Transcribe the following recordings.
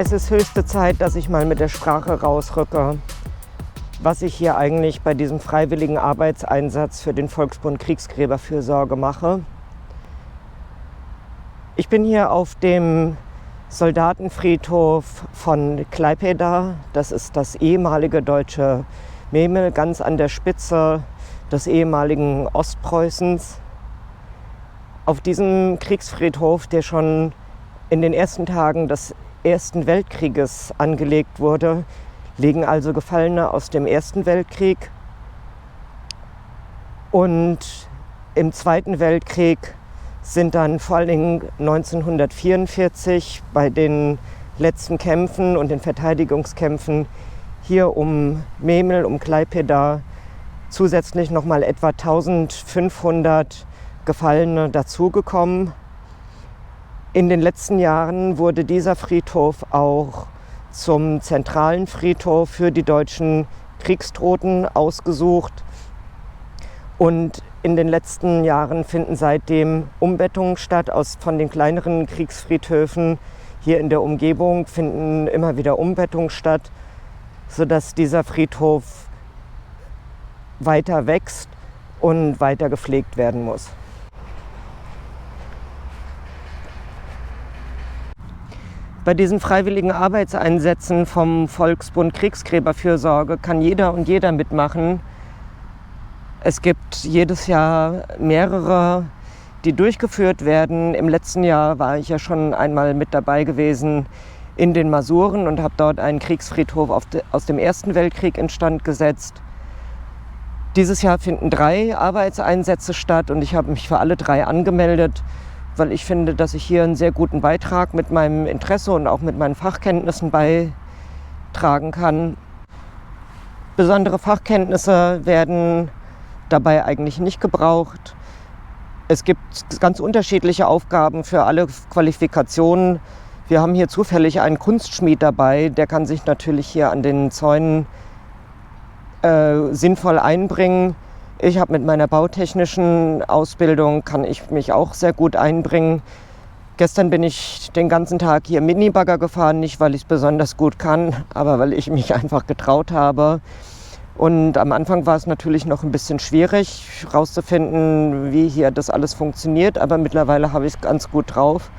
Es ist höchste Zeit, dass ich mal mit der Sprache rausrücke, was ich hier eigentlich bei diesem freiwilligen Arbeitseinsatz für den Volksbund Kriegsgräberfürsorge mache. Ich bin hier auf dem Soldatenfriedhof von Klaipėda. Das ist das ehemalige deutsche Memel, ganz an der Spitze des ehemaligen Ostpreußens. Auf diesem Kriegsfriedhof, der schon in den ersten Tagen des Ersten Weltkrieges angelegt wurde, liegen also Gefallene aus dem Ersten Weltkrieg. Und im Zweiten Weltkrieg sind dann vor allen Dingen 1944 bei den letzten Kämpfen und den Verteidigungskämpfen hier um Memel, um Klaipėda, zusätzlich nochmal etwa 1500 Gefallene dazugekommen. In den letzten Jahren wurde dieser Friedhof auch zum zentralen Friedhof für die deutschen Kriegstoten ausgesucht. Und in den letzten Jahren finden seitdem Umbettungen statt. Von den kleineren Kriegsfriedhöfen hier in der Umgebung finden immer wieder Umbettungen statt, sodass dieser Friedhof weiter wächst und weiter gepflegt werden muss. Bei diesen freiwilligen Arbeitseinsätzen vom Volksbund Kriegsgräberfürsorge kann jeder und jeder mitmachen. Es gibt jedes Jahr mehrere, die durchgeführt werden. Im letzten Jahr war ich ja schon einmal mit dabei gewesen in den Masuren und habe dort einen Kriegsfriedhof aus dem Ersten Weltkrieg instand gesetzt. Dieses Jahr finden 3 Arbeitseinsätze statt und ich habe mich für alle 3 angemeldet, weil ich finde, dass ich hier einen sehr guten Beitrag mit meinem Interesse und auch mit meinen Fachkenntnissen beitragen kann. Besondere Fachkenntnisse werden dabei eigentlich nicht gebraucht. Es gibt ganz unterschiedliche Aufgaben für alle Qualifikationen. Wir haben hier zufällig einen Kunstschmied dabei, der kann sich natürlich hier an den Zäunen sinnvoll einbringen. Ich habe mit meiner bautechnischen Ausbildung, kann ich mich auch sehr gut einbringen. Gestern bin ich den ganzen Tag hier Minibagger gefahren, nicht weil ich es besonders gut kann, aber weil ich mich einfach getraut habe. Und am Anfang war es natürlich noch ein bisschen schwierig, herauszufinden, wie hier das alles funktioniert, aber mittlerweile habe ich es ganz gut drauf.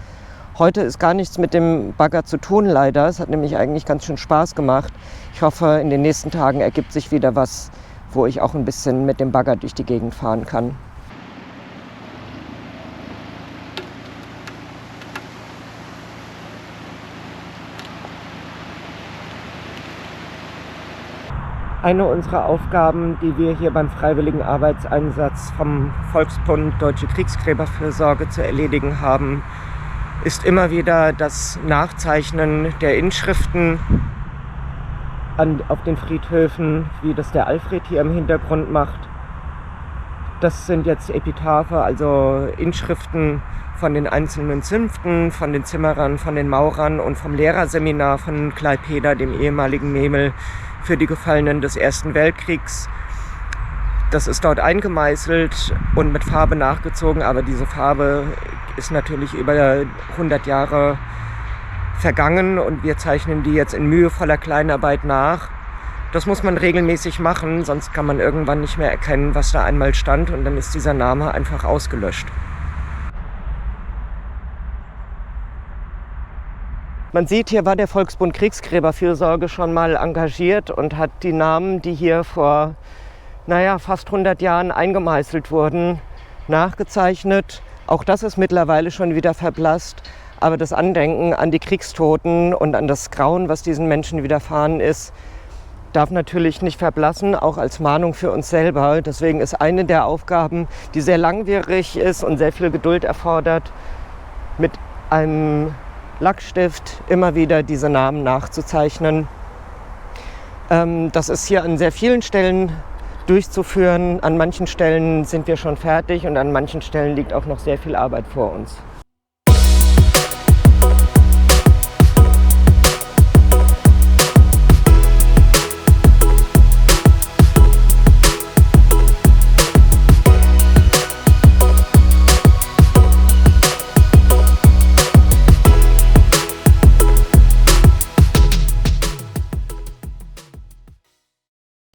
Heute ist gar nichts mit dem Bagger zu tun, leider. Es hat nämlich eigentlich ganz schön Spaß gemacht. Ich hoffe, in den nächsten Tagen ergibt sich wieder was, wo ich auch ein bisschen mit dem Bagger durch die Gegend fahren kann. Eine unserer Aufgaben, die wir hier beim freiwilligen Arbeitseinsatz vom Volksbund Deutsche Kriegsgräberfürsorge zu erledigen haben, ist immer wieder das Nachzeichnen der Inschriften auf den Friedhöfen, wie das der Alfred hier im Hintergrund macht. Das sind jetzt Epitaphe, also Inschriften von den einzelnen Zünften, von den Zimmerern, von den Maurern und vom Lehrerseminar von Klaipėda, dem ehemaligen Memel, für die Gefallenen des Ersten Weltkriegs. Das ist dort eingemeißelt und mit Farbe nachgezogen, aber diese Farbe ist natürlich über 100 Jahre vergangen und wir zeichnen die jetzt in mühevoller Kleinarbeit nach. Das muss man regelmäßig machen, sonst kann man irgendwann nicht mehr erkennen, was da einmal stand und dann ist dieser Name einfach ausgelöscht. Man sieht, hier war der Volksbund Kriegsgräberfürsorge schon mal engagiert und hat die Namen, die hier vor fast 100 Jahren eingemeißelt wurden, nachgezeichnet. Auch das ist mittlerweile schon wieder verblasst. Aber das Andenken an die Kriegstoten und an das Grauen, was diesen Menschen widerfahren ist, darf natürlich nicht verblassen, auch als Mahnung für uns selber. Deswegen ist eine der Aufgaben, die sehr langwierig ist und sehr viel Geduld erfordert, mit einem Lackstift immer wieder diese Namen nachzuzeichnen. Das ist hier an sehr vielen Stellen durchzuführen. An manchen Stellen sind wir schon fertig und an manchen Stellen liegt auch noch sehr viel Arbeit vor uns.